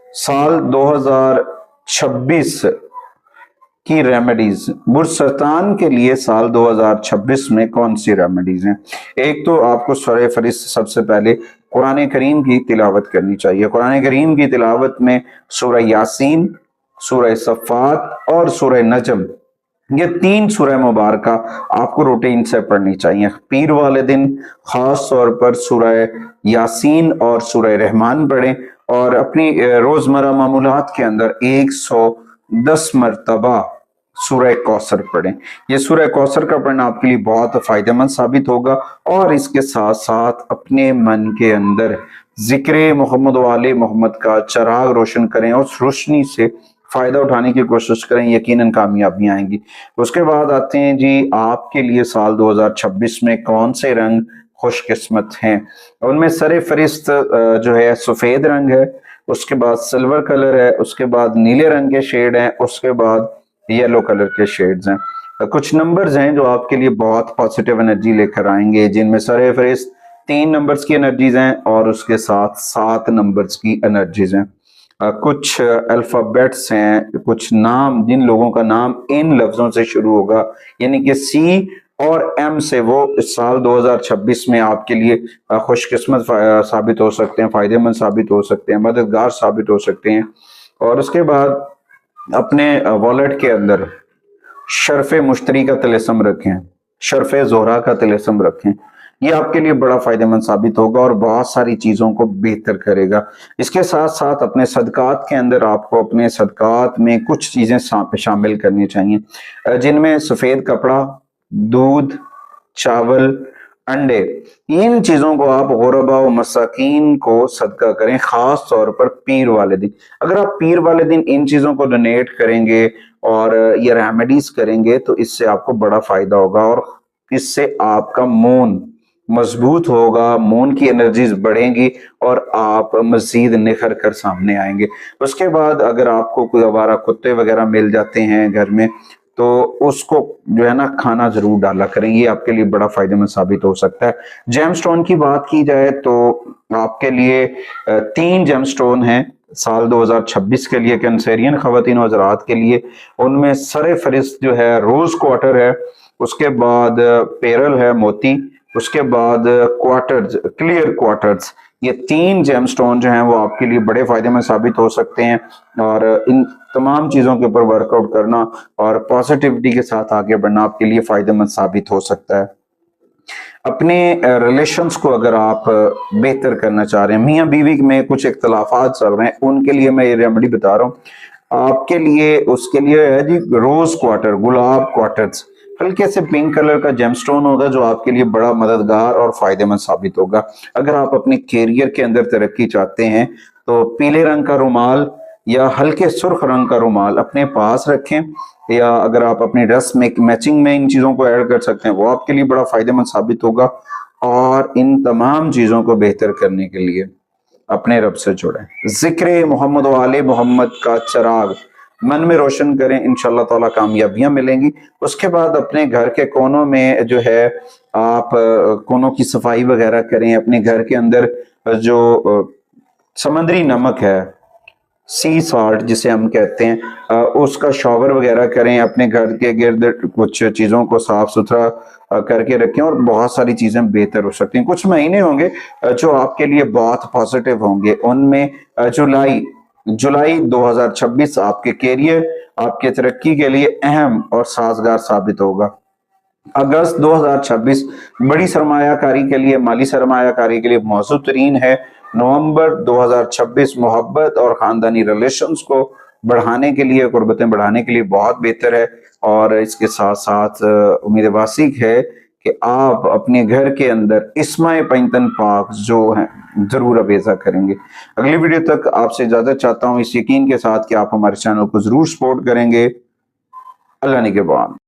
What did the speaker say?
साल 2026 की रेमेडीज, बुर्सरतान के लिए साल 2026 में कौन सी रेमेडीज हैं? एक तो आपको सूरह फरिश्त सबसे पहले कुरान करीम की तिलावत करनी चाहिए। कुरान करीम की तिलावत में सूरह यासीन, सूरह सफ़ात और सूरह नजम, ये 3 सूरह मुबारका आपको रूटीन से पढ़नी चाहिए। पीर वाले दिन खास तौर पर सूरह यासीन और सूरह रहमान पढ़ें और अपनी रोजमर्रा मामूलात के अंदर 110 मरतबा सूरह कौसर पढ़ें। ये सूरह कौसर का पढ़ना आपके लिए बहुत फायदेमंद साबित होगा। और इसके साथ साथ अपने मन के अंदर जिक्र मोहम्मद वाले मोहम्मद का चराग रोशन करें और उस रोशनी से फायदा उठाने की कोशिश करें, यकीनन कामयाबी आएंगी। उसके बाद आते हैं जी, आपके लिए साल 2026 में कौन से रंग खुशकिस्मत हैं? उनमें सरे फरिश्त जो है सफेद रंग है, उसके बाद सिल्वर कलर है, उसके बाद नीले रंग के शेड हैं, उसके बाद येलो कलर के शेड्स हैं। कुछ नंबर्स हैं जो आपके लिए बहुत पॉजिटिव एनर्जी लेकर आएंगे, जिनमें सरे फरिश्त 3 नंबर्स की एनर्जीज हैं और उसके साथ 7 नंबर्स की एनर्जीज हैं। कुछ अल्फाबेट्स हैं, कुछ नाम, जिन लोगों का नाम इन लफ्जों से शुरू होगा यानी कि सी और एम से, वो इस साल 2026 में आपके लिए खुशकिस्मत साबित हो सकते हैं, फायदेमंद साबित हो सकते हैं, मददगार साबित हो सकते हैं। और उसके बाद अपने वॉलेट के अंदर शर्फ मुश्तरी का तिलिस्म रखें, शर्फ जोहरा का तिलिस्म रखें। ये आपके लिए बड़ा फायदेमंद साबित होगा और बहुत सारी चीजों को बेहतर करेगा। इसके साथ साथ अपने सदकात के अंदर आपको अपने सदकात में कुछ चीजें शामिल करनी चाहिए, जिनमें सफेद कपड़ा, दूध, चावल, अंडे, इन चीजों को आप गुरबा व मसाकीन को सदका करें, खास तौर पर पीर वाले दिन। अगर आप पीर वाले दिन इन चीजों को डोनेट करेंगे और ये रेमेडीज करेंगे तो इससे आपको बड़ा फायदा होगा और इससे आपका मून मजबूत होगा, मून की एनर्जीज बढ़ेंगी और आप मजीद निखर कर सामने आएंगे। उसके बाद अगर आपको कोई आवारा कुत्ते वगैरह मिल जाते हैं घर में तो उसको जो है ना खाना जरूर डाला करें, ये आपके लिए बड़ा फायदेमंद साबित हो सकता है। जेमस्टोन की बात की जाए तो आपके लिए 3 जेमस्टोन हैं साल 2026 के लिए कैंसेरियन खवातीन हज़रात के लिए। उनमें सरे फरिश्त जो है रोज क्वार्टर है, उसके बाद पेरल है मोती, उसके बाद क्वार्टर्स, क्लियर क्वार्टर्स। ये 3 जेमस्टोन जो हैं वो आपके लिए बड़े फायदेमंद साबित हो सकते हैं और इन तमाम चीजों के ऊपर वर्कआउट करना और पॉजिटिविटी के साथ आगे बढ़ना आपके लिए फायदेमंद साबित हो सकता है। अपने रिलेशंस को अगर आप बेहतर करना चाह रहे हैं, मियाँ बीवी में कुछ इख्तलाफात चल रहे हैं, उनके लिए मैं ये रेमेडी बता रहा हूँ आपके लिए। उसके लिए है जी रोज क्वार्टर, गुलाब क्वार्टर्स, हल्के से पिंक कलर का जेमस्टोन होगा जो आपके लिए बड़ा मददगार और फायदेमंद साबित होगा। अगर आप अपने कैरियर के अंदर तरक्की चाहते हैं तो पीले रंग का रुमाल या हल्के सुर्ख रंग का रुमाल अपने पास रखें, या अगर आप अपनी ड्रेस में मैचिंग में इन चीजों को ऐड कर सकते हैं वो आपके लिए बड़ा फायदेमंद साबित होगा। और इन तमाम चीजों को बेहतर करने के लिए अपने रब से जुड़ें, जिक्र मोहम्मद वाले मोहम्मद का चराग मन में रोशन करें, इंशाअल्लाह ताला कामयाबियां मिलेंगी। उसके बाद अपने घर के कोनों में जो है आप कोनों की सफाई वगैरह करें। अपने घर के अंदर जो समंदरी नमक है, सी सॉल्ट जिसे हम कहते हैं, उसका शॉवर वगैरह करें। अपने घर के गिर्द कुछ चीज़ों को साफ सुथरा करके रखें और बहुत सारी चीज़ें बेहतर हो सकती हैं। कुछ महीने होंगे जो आपके लिए बहुत पॉजिटिव होंगे। उनमें जुलाई 2026 आपके कैरियर, आपके तरक्की के लिए अहम और साजगार साबित होगा। अगस्त 2026 बड़ी सरमायाकारी के लिए, माली सरमायाकारी के लिए मौजूद तरीन है। नवंबर 2026 मोहब्बत और खानदानी रिलेशंस को बढ़ाने के लिए, कुर्बतें बढ़ाने के लिए बहुत बेहतर है। और इसके साथ साथ उम्मीद वासिक है कि आप अपने घर के अंदर इस्माए पैंतन पाक जो है जरूर अवेजा करेंगे। अगली वीडियो तक आपसे इजाजत चाहता हूँ, इस यकीन के साथ कि आप हमारे चैनल को जरूर सपोर्ट करेंगे। अल्लाह निगहबान।